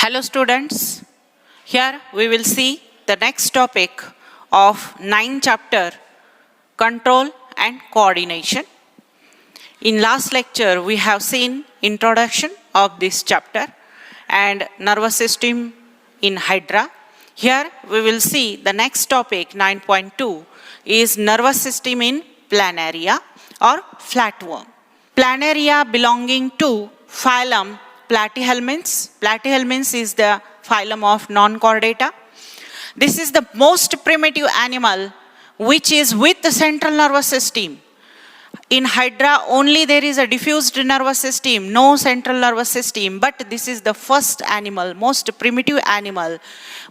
Hello students, here we will see the next topic of 9th chapter, Control and Coordination. In last lecture we have seen introduction of this chapter and nervous system in Hydra. Here we will see the next topic 9.2 is nervous system in Planaria or flatworm. Planaria belonging to phylum Platyhelminths. Platyhelminths is the phylum of non-chordata. This is the most primitive animal which is with the central nervous system. In Hydra only there is a diffused nervous system, no central nervous system, but this is the first animal, most primitive animal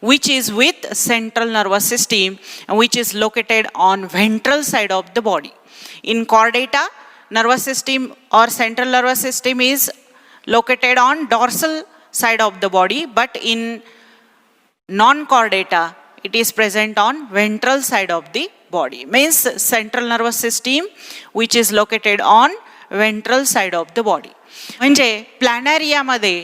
which is with central nervous system and which is located on ventral side of the body. In chordata, nervous system or central nervous system is located on dorsal side of the body, but in non-chordata it is present on ventral side of the body. Means central nervous system which is located on ventral side of the body. म्हणजे प्लॅनॅरिया मध्ये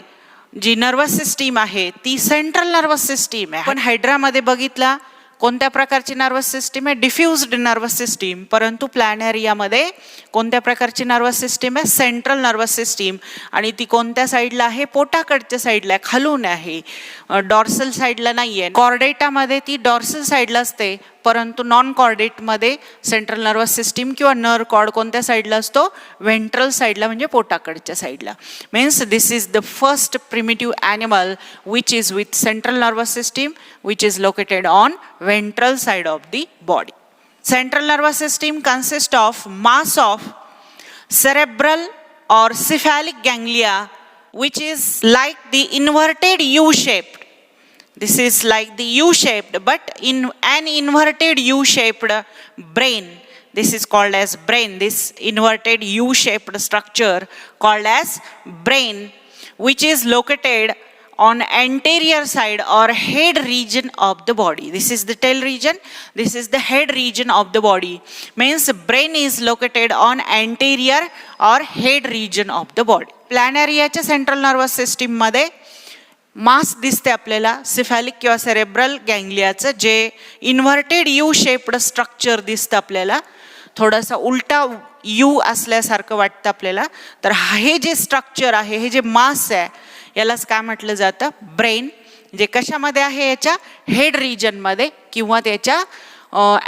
जी nervous system आहे ती central nervous system आहे. पण hydra मध्ये बघितला कोणत्या प्रकारची नर्वस सिस्टीम आहे, डिफ्यूज्ड नर्वस सिस्टीम. परंतु प्लॅनॅरिया मध्ये कोणत्या प्रकारची नर्वस सिस्टीम आहे, सेंट्रल नर्वस सिस्टीम. आणि ती कोणत्या साईडला आहे, पोटाकडच्या साईडला खालून आहे, डॉर्सल साईडला नाहीये. कॉर्डेटा मध्ये ती डॉर्सल साईडला असते, परंतु नॉन कॉर्डेट मध्ये सेंट्रल नर्वस सिस्टीम किंवा नर्व कॉर्ड कोणत्या साईडला असतो, वेंट्रल साईडला म्हणजे पोटाकडच्या साईडला. Means this is the first primitive animal which is with central nervous system which is located on ventral side of the body. Central nervous system consists of mass of cerebral or cephalic ganglia which is like the inverted U-shaped. This is like the U-shaped, but in an inverted U-shaped brain. This is called as brain. This inverted U-shaped structure called as brain, which is located on anterior side or head region of the body. This is the tail region, this is the head region of the body. Means brain is located on anterior or head region of the body. Planaria च्या central nervous system मध्ये मास दिसते आपल्याला सिफॅलिक किंवा cerebral गँग्लियाचं, जे inverted U shaped structure दिसतं आपल्याला, थोडासा उलटा यू असल्यासारखं वाटतं आपल्याला. तर हे जे स्ट्रक्चर आहे, हे जे मास आहे, यालाच काय म्हटलं जातं, ब्रेन. जे कशामध्ये आहे, याच्या हेड रिजनमध्ये किंवा त्याच्या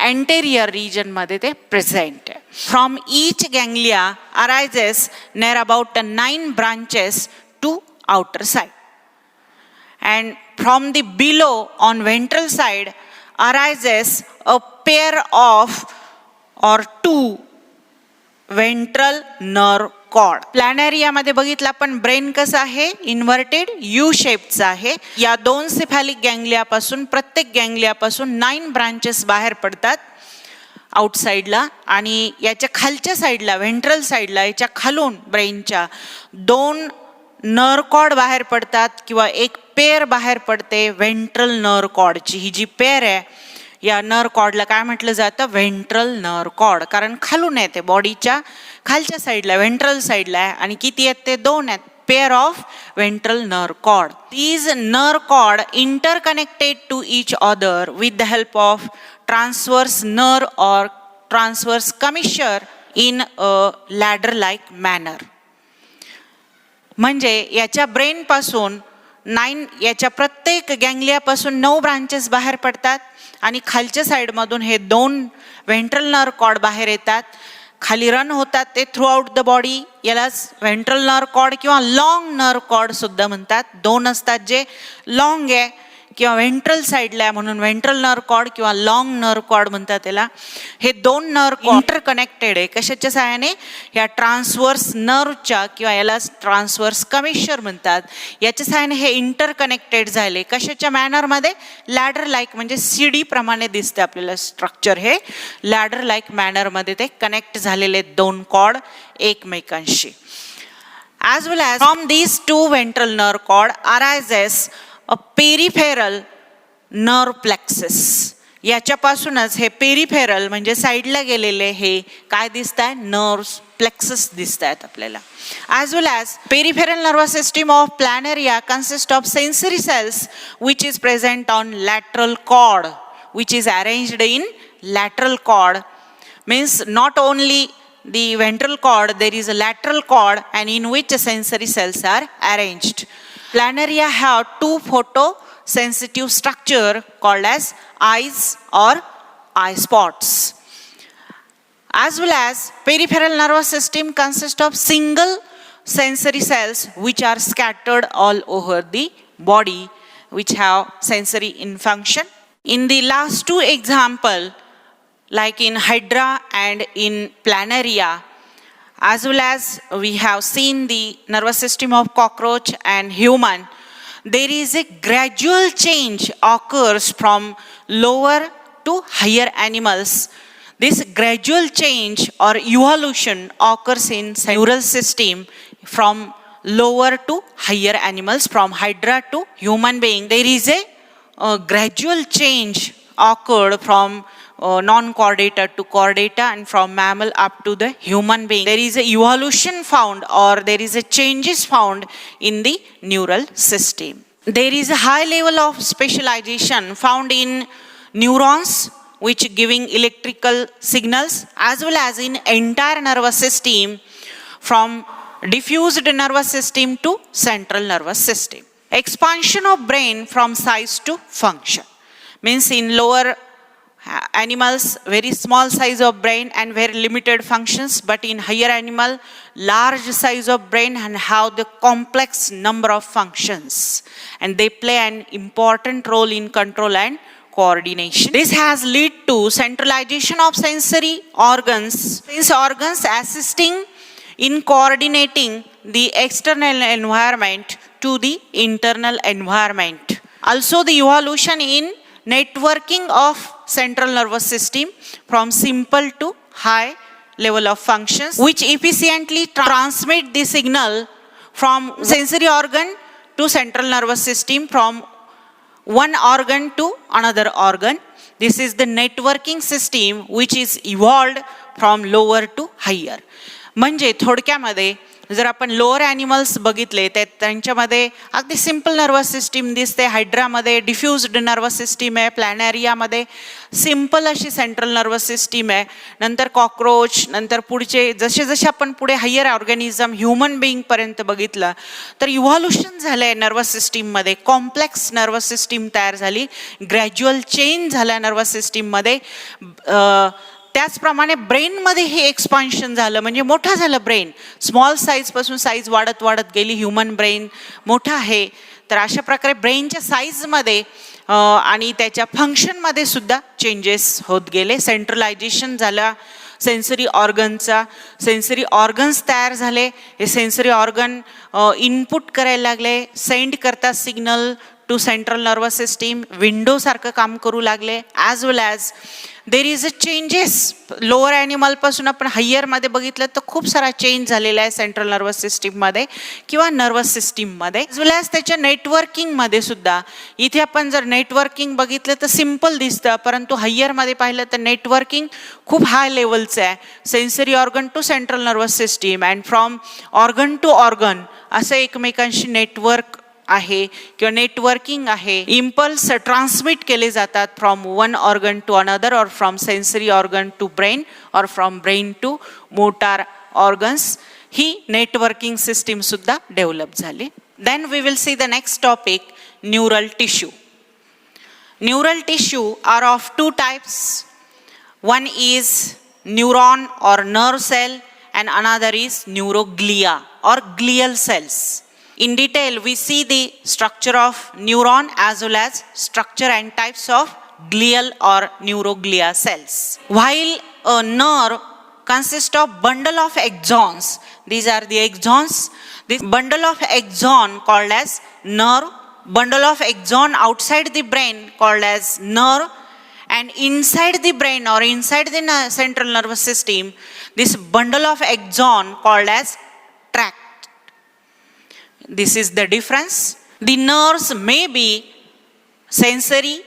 अँटेरियर रिजनमध्ये ते प्रेझेंट आहे. From each ganglia arises near about 9 branches to outer side and from the below on ventral side arises a pair of or two ventral nerve cord. प्लॅनॅरिया मध्ये बघितलं आपण ब्रेन कसं आहे, इन्व्हर्टेड यू शेपचं आहे. या दोन सिफॅलिक गँग्लियापासून प्रत्येक गँग्लियापासून 9 ब्रांचेस बाहेर पडतात आउटसाइडला, आणि याच्या खालच्या साईडला व्हेंट्रल साईडला याच्या खालून ब्रेनच्या 2 नर्व कॉर्ड बाहेर पडतात किंवा एक पेअर बाहेर पडते व्हेंट्रल नर्व कॉर्डची. ही जी पेअर आहे या नर्व कॉर्डला काय म्हटलं जातं, व्हेंट्रल नर्व कॉर्ड, कारण खालून येते बॉडीच्या खालच्या साईडला व्हेंट्रल साईडला आहे. आणि किती आहेत ते, 2 आहेत, pair of ventral nerve cord. These nerve cord interconnected to each other with the help of transverse nerve और transverse commissure in a ladder like manner. म्हणजे याच्या ब्रेन पासून 9, याच्या प्रत्येक गँग्लियापासून 9 ब्रांचेस बाहेर पडतात आणि खालच्या साईडमधून हे 2 व्हेंट्रल नर्व कॉर्ड बाहेर येतात, खाली रन होतात ते थ्रू आउट द बॉडी. यालाच व्हेंट्रल नर्व कॉर्ड किंवा लॉंग नर्व कॉर्ड सुद्धा म्हणतात. 2 असतात जे लॉंग आहे किंवा व्हेंट्रल साईडला आहे म्हणून व्हेंट्रल नर्व कॉर्ड किंवा लॉंग नर्व कॉर्ड म्हणतात त्याला. हे 2 नर्व इंटरकनेक्टेड आहे कशाच्या सहाय्याने, या ट्रान्सवर्स नर्वच्या किंवा याला ट्रान्सवर्स कमिशर म्हणतात, याच्या सहाय्याने हे इंटरकनेक्टेड झाले. कशाच्या मॅनरमध्ये, लॅडर लाईक, म्हणजे सीडी प्रमाणे दिसते आपल्याला स्ट्रक्चर. हे लॅडर लाईक मॅनरमध्ये ते कनेक्ट झालेले 2 कॉर्ड एकमेकांशी. As well as from these 2 ventral nerve cord arises a peripheral nerve plexus. याच्यापासूनच हे पेरिफेरल म्हणजे साईडला गेलेले हे काय दिसत आहे, नर्व्स, प्लेक्सस दिसत आहेत आपल्याला. As well as peripheral nervous system of planaria consists of sensory cells which is present on lateral cord, which is arranged in lateral cord. Means not only the ventral cord, there is a lateral cord and in which sensory cells are arranged. Planaria have two photosensitive structure called as eyes or eye spots. As well as peripheral nervous system consists of single sensory cells which are scattered all over the body, which have sensory in function. In the last two example, like in Hydra and in Planaria, as well as we have seen the nervous system of cockroach and human, there is a gradual change occurs from lower to higher animals. This gradual change or evolution occurs in neural system from lower to higher animals, from Hydra to human being. There is a gradual change occurred from non-chordata to chordata and from mammal up to the human being. There is a evolution found or there is a changes found in the neural system. There is a high level of specialization found in neurons which giving electrical signals, as well as in entire nervous system from diffused nervous system to central nervous system. Expansion of brain from size to function means in lower animals very small size of brain and very limited functions, but in higher animal large size of brain and have the complex number of functions, and they play an important role in control and coordination. This has led to centralization of sensory organs, these organs assisting in coordinating the external environment to the internal environment. Also the evolution in networking of central nervous system from simple to high level of functions, which efficiently transmit the signal from sensory organ to central nervous system, from one organ to another organ. This is the networking system which is evolved from lower to higher. म्हणजे थोडक्यामध्ये जर आपण lower animals बघितले तर त्यांच्यामध्ये अगदी simple nervous system दिसते. हायड्रामध्ये डिफ्युज्ड nervous system आहे, प्लॅनेरियामध्ये सिम्पल अशी सेंट्रल नर्वस सिस्टीम आहे. नंतर कॉक्रोच, नंतर पुढचे जसे जसे आपण पुढे हायर ऑर्गॅनिझम ह्युमन बिईंगपर्यंत बघितलं तर इव्हॉल्युशन झालं आहे नर्वस सिस्टीममध्ये, कॉम्प्लेक्स नर्वस सिस्टीम तयार झाली, ग्रॅज्युअल चेंज झाला नर्वस सिस्टीममध्ये. त्याचप्रमाणे ब्रेनमध्ये हे एक्सपान्शन झालं, म्हणजे मोठा झालं ब्रेन, स्मॉल साईजपासून साईज वाढत वाढत गेली. ह्युमन ब्रेन मोठा आहे, तर अशा प्रकारे ब्रेनच्या साईजमध्ये आणि त्याच्या फंक्शनमध्ये सुद्धा चेंजेस होत गेले. सेंट्रलायझेशन झालं सेन्सरी ऑर्गनचा, सेन्सरी ऑर्गन्स तयार झाले. हे सेन्सरी ऑर्गन इनपुट करायला लागले, सेंड करतात signal to central nervous system, window सारखं काम करू लागले. As well as there is a changes lower ॲनिमलपासून आपण हायरमध्ये बघितलं तर खूप सारा चेंज झालेला आहे सेंट्रल नर्वस सिस्टीममध्ये किंवा नर्वस सिस्टीममध्ये. ॲज वेल ॲज त्याच्या नेटवर्किंगमध्ये सुद्धा. इथे आपण जर नेटवर्किंग बघितलं तर सिम्पल दिसतं, परंतु हायरमध्ये पाहिलं तर नेटवर्किंग खूप हाय लेवलचं आहे. Sensory organ to central nervous system and from organ to organ असं एकमेकांशी नेटवर्क आहे किंवा नेटवर्किंग आहे. इम्पल्स ट्रान्समिट केले जातात from one organ to another, और from sensory organ to brain, और from brain to motor organs. ही नेटवर्किंग सिस्टीम सुद्धा डेव्हलप झाली. Then we will see the next topic, neural tissue. Neural tissue are of two types. One is neuron or nerve cell and another is neuroglia or glial cells. In detail, we see the structure of neuron as well as structure and types of glial or neuroglia cells. While a nerve consists of bundle of axons, these are the axons. This bundle of axon called as nerve, bundle of axon outside the brain called as nerve, and inside the brain or inside the central nervous system, this bundle of axon called as tract. This is the difference. The nerves may be sensory,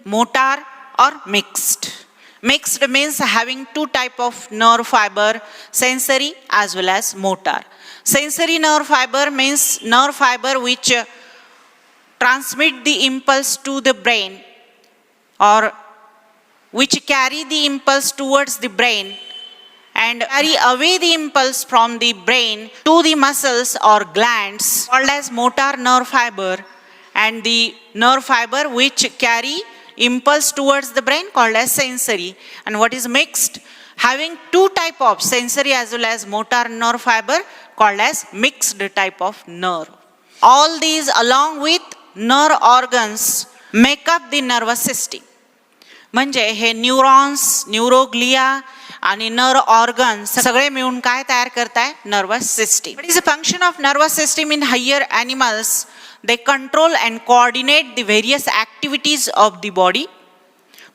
motor or mixed. Mixed means having two type of nerve fiber, sensory as well as motor. Sensory nerve fiber means nerve fiber which transmit the impulse to the brain or which carry the impulse towards the brain and carry away the impulse from the brain to the muscles or glands, called as motor nerve fiber, and the nerve fiber which carry impulse towards the brain called as sensory. And what is mixed? Having two type of sensory as well as motor nerve fiber called as mixed type of nerve. All these along with nerve organs make up the nervous system. म्हणजे हे neurons, neuroglia आणि nerve organs सगळे मिळून काय तयार करताय? Nervous system. What is the function of nervous system in higher animals? They control and coordinate the various activities of the body.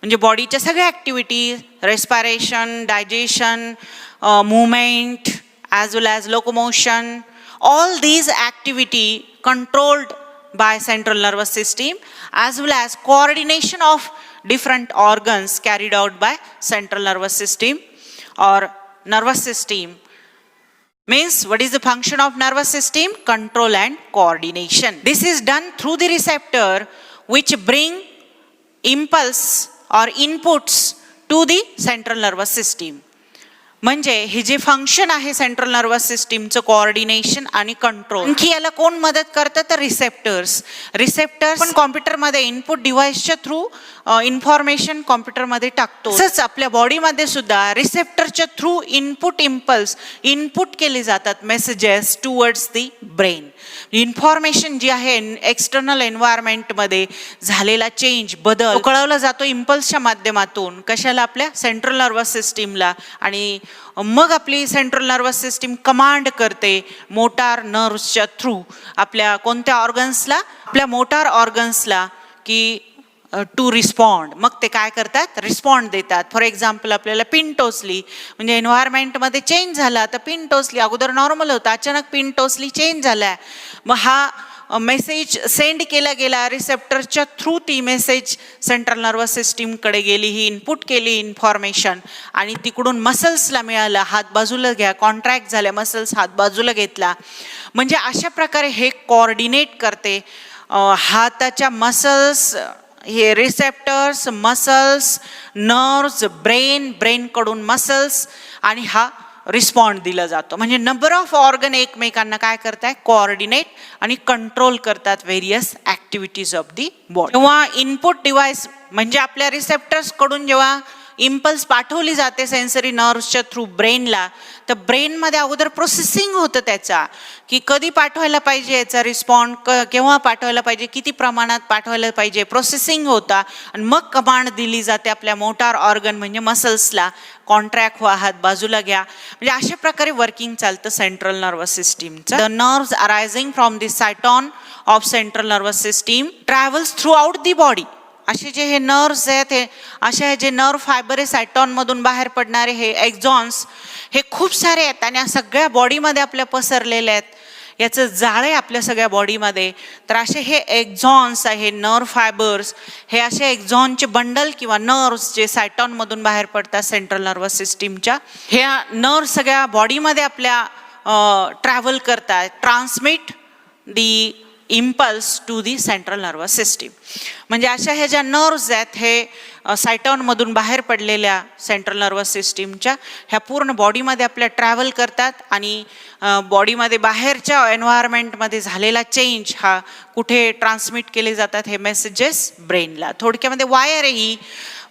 म्हणजे बॉडीच्या सगळ्या activity, respiration, digestion, movement as well as locomotion, all these activity controlled by central nervous system as well as coordination of different organs carried out by central nervous system or nervous system. Means what is the function of nervous system? Control and coordination. This is done through the receptor which bring impulse or inputs to the central nervous system. म्हणजे हे जे function आहे central nervous सिस्टीमचं coordination आणि control, आणखी याला कोण मदत करतं? तर रिसेप्टर्स. रिसेप्टर्स पण कॉम्प्युटरमध्ये इनपुट डिव्हाइसच्या थ्रू इन्फॉर्मेशन कॉम्प्युटरमध्ये टाकतो. तसंच आपल्या बॉडीमध्ये सुद्धा रिसेप्टरच्या थ्रू इनपुट इम्पल्स इनपुट केले जातात, messages towards the brain. Information जी आहे एक्सटर्नल एन्व्हायरमेंटमध्ये झालेला चेंज, बदल कळवला जातो इम्पल्सच्या माध्यमातून. कशाला? आपल्या सेंट्रल नर्वस सिस्टीमला. आणि मग आपली सेंट्रल नर्वस सिस्टीम कमांड करते मोटार नर्व्सच्या थ्रू आपल्या कोणत्या ऑर्गन्सला? आपल्या मोटार ऑर्गन्सला की टू रिस्पॉन्ड. मग ते काय करतात? रिस्पॉन्ड देतात. फॉर एक्झाम्पल आपल्याला पिन टोचली, म्हणजे एन्व्हायरमेंटमध्ये चेंज झाला, तर पिन टोचली. अगोदर नॉर्मल होतं, अचानक पिन टोचली, चेंज झालाय. मग हा मेसेज सेंड केला गेला रिसेप्टरच्या थ्रू. ती मेसेज सेंट्रल नर्वस सिस्टीमकडे गेली, ही इनपुट केली इन्फॉर्मेशन आणि तिकडून मसल्सला मिळालं. हात बाजूला घ्या, कॉन्ट्रॅक्ट झाल्या मसल्स, हात बाजूला घेतला. म्हणजे अशा प्रकारे हे कोऑर्डिनेट करते. हाताच्या मसल्स, हे रिसेप्टर्स, मसल्स, नर्व्स, ब्रेन, ब्रेनकडून मसल्स आणि हा रिस्पॉन्ड दिला जातो. म्हणजे नंबर ऑफ ऑर्गन एकमेकांना काय करताय? कोऑर्डिनेट आणि कंट्रोल करतात various activities of the body. जेव्हा इनपुट डिव्हाइस म्हणजे आपल्या रिसेप्टर्स कडून जेव्हा इम्पल्स पाठवली जाते सेन्सरी नर्व्सच्या थ्रू ब्रेनला, तर ब्रेनमध्ये अगोदर प्रोसेसिंग होतं त्याचा, की कधी पाठवायला पाहिजे याचा रिस्पॉन्ड, केव्हा पाठवायला पाहिजे, किती प्रमाणात पाठवायला पाहिजे, प्रोसेसिंग होता. आणि मग कमांड दिली जाते आपल्या मोटार ऑर्गन म्हणजे मसल्सला, कॉन्ट्रॅक्ट व्हा, हात बाजूला घ्या. म्हणजे अशा प्रकारे वर्किंग चालतं सेंट्रल नर्वस सिस्टीमचं. The nerves arising from the cyton of central nervous system travels throughout the body. असे जे हे नर्व्स आहेत, हे असे हे जे नर्व फायबर आहे सायटॉनमधून बाहेर पडणारे हे एक्झॉन्स, हे खूप सारे आहेत आणि सगळ्या बॉडीमध्ये आपल्या पसरलेले आहेत. याचं जाळं आहे आपल्या सगळ्या बॉडीमध्ये. तर असे हे एक्झॉन्स आहे, नर्व फायबर्स, हे असे एक्झॉनचे बंडल किंवा नर्व्स जे सायटॉनमधून बाहेर पडतात सेंट्रल नर्वस सिस्टीमच्या, ह्या नर्व्स सगळ्या बॉडीमध्ये आपल्या ट्रॅव्हल करतात, transmit the impulse to the central nervous system. म्हणजे अशा ह्या ज्या नर्व्स आहेत हे सायटॉनमधून बाहेर पडलेल्या सेंट्रल नर्वस सिस्टीमच्या ह्या पूर्ण बॉडीमध्ये आपल्या ट्रॅव्हल करतात आणि बॉडीमध्ये बाहेरच्या एन्व्हायरमेंटमध्ये झालेला चेंज हा कुठे ट्रान्समिट केले जातात हे मेसेजेस ब्रेनला. थोडक्यामध्ये वायर ही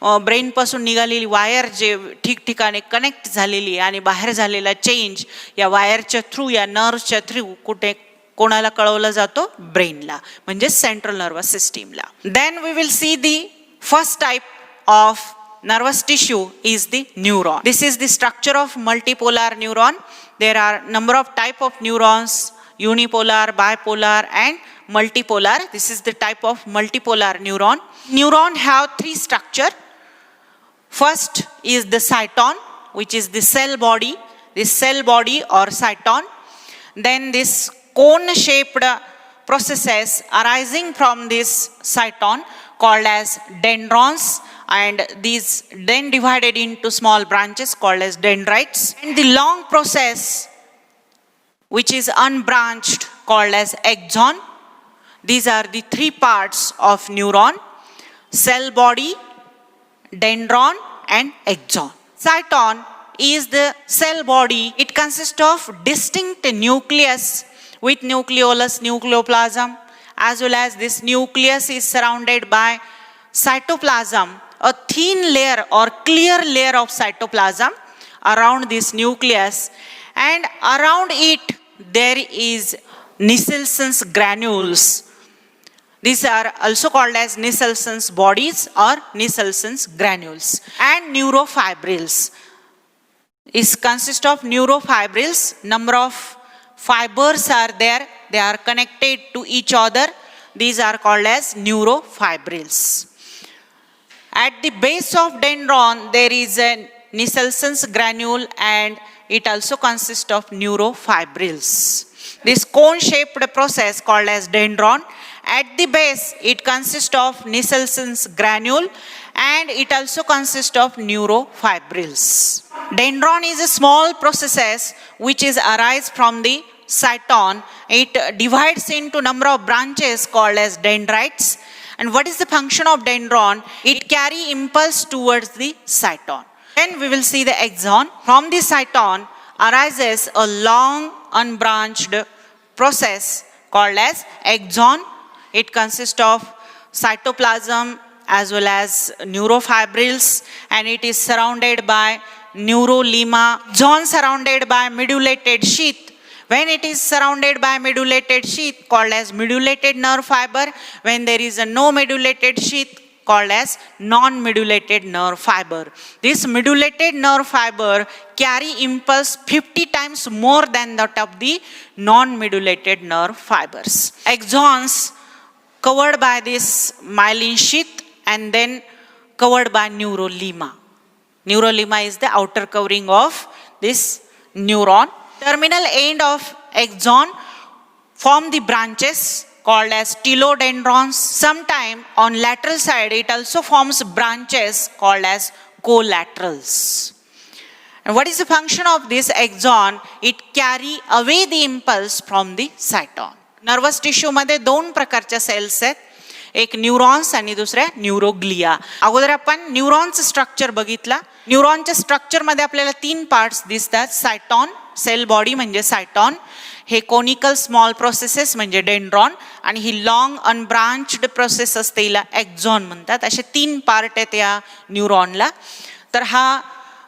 ब्रेनपासून निघालेली वायर जे ठिकठिकाणी कनेक्ट झालेली आणि बाहेर झालेला चेंज या वायरच्या थ्रू, या नर्व्सच्या थ्रू कुठे कोणाला कळवला जातो? ब्रेनला, म्हणजे सेंट्रल नर्वस सिस्टीमला. Then we will see the first type of nervous tissue is the neuron. This is the structure of multipolar neuron. There are number of type of neurons, unipolar, bipolar and multipolar. This is the type of multipolar neuron. Neuron have three structure. First is the cyton, which is the cell body. This cell body or cyton. Then this cone shaped processes arising from this cyton called as dendrons and these then divided into small branches called as dendrites. And the long process which is unbranched called as axon. These are the three parts of neuron: cell body, dendron and axon. Cyton is the cell body. It consists of distinct nucleus with nucleolus, nucleoplasm, as well as this nucleus is surrounded by cytoplasm, a thin layer or clear layer of cytoplasm around this nucleus, and around it there is Niselson's granules. These are also called as Niselson's bodies or Niselson's granules. And neurofibrils is consist of neurofibrils. Number of fibers are there. They are connected to each other. These are called as neurofibrils. At the base of dendron, there is a Niselson's granule and it also consists of neurofibrils. This cone-shaped process called as dendron. At the base, it consists of Niselson's granule and it also consists of neurofibrils. Dendron is a small process which is arise from the cyton. It divides into number of branches called as dendrites. And what is the function of dendron? It carry impulse towards the cyton. Then we will see the axon. From the cyton arises a long unbranched process called as axon. It consists of cytoplasm as well as neurofibrils, and it is surrounded by neurolemma. Axon surrounded by medullated sheath. When it is surrounded by medullated sheath called as medullated nerve fiber. When there is a no medullated sheath called as non-medullated nerve fiber. This medullated nerve fiber carry impulse 50 times more than that of the non-medullated nerve fibers. Axons covered by this myelin sheath and then covered by neurolemma. Neurolemma is the outer covering of this neuron. Terminal end of axon form the branches called as telodendrons. Sometime on lateral side it also forms branches called as collaterals. And what is the function of this axon? It carry away the impulse from the cyton. Nervous tissue मध्ये दोन प्रकारच्या cells आहेत, एक neurons आणि दुसऱ्या neuroglia. अगोदर आपण न्यूरॉनचं structure बघितला. न्यूरॉनच्या स्ट्रक्चर मध्ये आपल्याला तीन पार्ट्स दिसतात. सायटॉन, सेल बॉडी म्हणजे सायटॉन, हे कोनिकल स्मॉल प्रोसेसेस म्हणजे डेंड्रॉन, आणि ही लॉंग अनब्रांच्ड प्रोसेस असते हिला एक्झॉन म्हणतात. असे तीन पार्ट आहेत या न्यूरॉनला. तर हा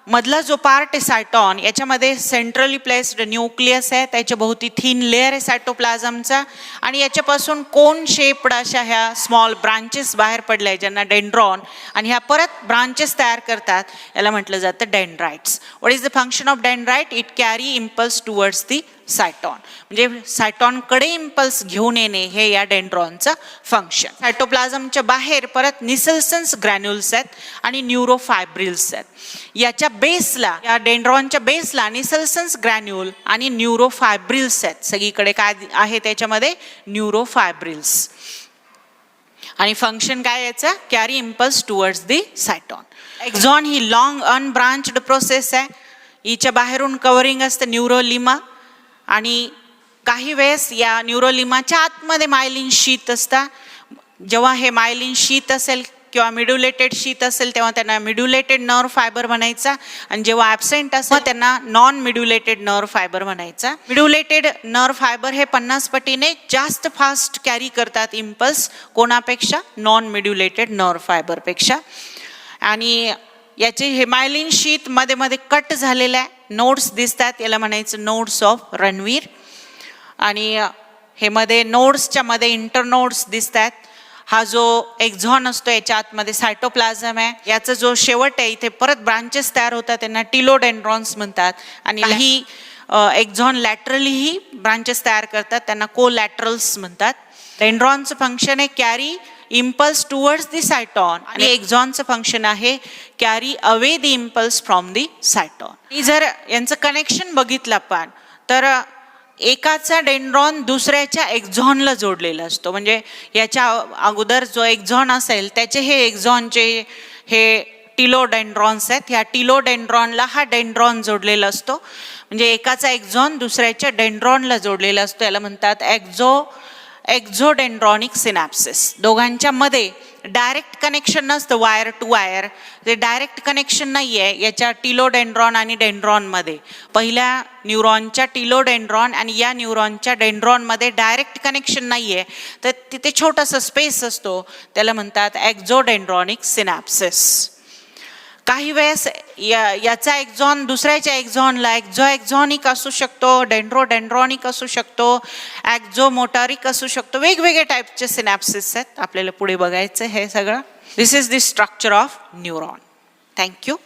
मधला जो पार्ट आहे सायटॉन, याच्यामध्ये सेंट्रली प्लेस्ड न्यूक्लियस आहे, त्याच्या भोवती थिन लेअर आहे सायटोप्लाझमचा, आणि याच्यापासून कोन शेप्ड अशा ह्या स्मॉल ब्रांचेस बाहेर पडल्या आहेत ज्यांना डेंड्रॉन, आणि ह्या परत ब्रांचेस तयार करतात, याला म्हटलं जातं dendrites. What is the function of dendrite? It carry impulse towards the cyton, म्हणजे सायटॉनकडे इम्पल्स घेऊन येणे हे या डेंड्रॉनचं फंक्शन. सायटोप्लाझमच्या बाहेर परत निसल्सन्स ग्रॅन्युल्स आहेत आणि न्यूरोफायब्रिल्स आहेत. याच्या बेसला, या डेंड्रॉनच्या बेसला निसल्सन्स ग्रॅन्युल आणि न्यूरोफायब्रिल्स आहेत. सगळीकडे काय आहे त्याच्यामध्ये? न्यूरोफायब्रिल्स. आणि फंक्शन काय याचं? Carry impulse towards the cyton. Axon ही लॉंग अनब्रांच्ड प्रोसेस आहे. हिच्या बाहेरून कव्हरिंग असतं न्यूरोलिमा, आणि काही वेळेस या न्यूरोलिमाच्या आतमध्ये मायलिन शीथ असतात. जेव्हा हे मायलिन शीथ असेल किंवा मिड्युलेटेड शीथ असेल तेव्हा त्यांना मिड्युलेटेड नर्व फायबर म्हणायचा, आणि जेव्हा ॲब्सेंट असेल त्यांना नॉन मिड्युलेटेड नर्व फायबर म्हणायचा. मिड्युलेटेड नर्व फायबर हे 50 पटीने जास्त फास्ट कॅरी करतात इम्पल्स कोणापेक्षा? नॉन मिड्युलेटेड नर्व फायबरपेक्षा. आणि याचे हे मायलिन शीथ मध्ये मध्ये कट झालेल्या नोड्स दिसतात, याला म्हणायचं नोड्स ऑफ रणवीर. आणि हे मध्ये नोड्सच्या मध्ये इंटरनोड्स दिसतात. हा जो एक्झॉन असतो याच्या आतमध्ये सायटोप्लाझम आहे, याचा जो शेवट आहे इथे परत ब्रांचेस तयार होतात, त्यांना टिलोडेंड्रॉन्स म्हणतात. आणि ही एक्झॉन लॅटरलीही ब्रांचेस तयार करतात, त्यांना कोलॅटरल्स म्हणतात. डेंड्रॉनचं फंक्शन आहे carry impulse towards the cyton, आणि एक्झॉनचं फंक्शन आहे carry away the impulse from the cyton. जर यांचं कनेक्शन बघितलं आपण तर एकाचा डेंड्रॉन दुसऱ्याच्या एक्झॉनला जोडलेला असतो. म्हणजे याच्या अगोदर जो एक्झॉन असेल त्याचे हे एक्झॉनचे हे टिलोडेंड्रॉन्स आहेत. ह्या टिलोडेंड्रॉनला हा डेंड्रॉन जोडलेला असतो, म्हणजे एकाचा एक्झॉन दुसऱ्याच्या डेंड्रॉनला जोडलेला असतो. याला म्हणतात एक्झोडेंड्रॉनिक सिनॅप्सिस. दोघांच्या मध्ये डायरेक्ट कनेक्शन नसतं, वायर टू वायर, ते डायरेक्ट कनेक्शन नाही आहे याच्या टिलोडेंड्रॉन आणि डेंड्रॉनमध्ये. पहिल्या न्यूरॉनच्या टिलोडेंड्रॉन आणि या न्यूरॉनच्या डेंड्रॉनमध्ये डायरेक्ट कनेक्शन नाही आहे, तर तिथे छोटासा स्पेस असतो, त्याला म्हणतात एक्झोडेंड्रॉनिक सिनॅप्सिस. काही वेळेस याचा एक्झॉन दुसऱ्याच्या एक्झॉनला एक्झॉनिक असू शकतो, डेंड्रॉनिक असू शकतो, एक्झोमोटॉरिक असू शकतो. वेगवेगळे टाईपचे सिनॅप्सिस आहेत, आपल्याला पुढे बघायचं हे सगळं. This is the structure of neuron. Thank you.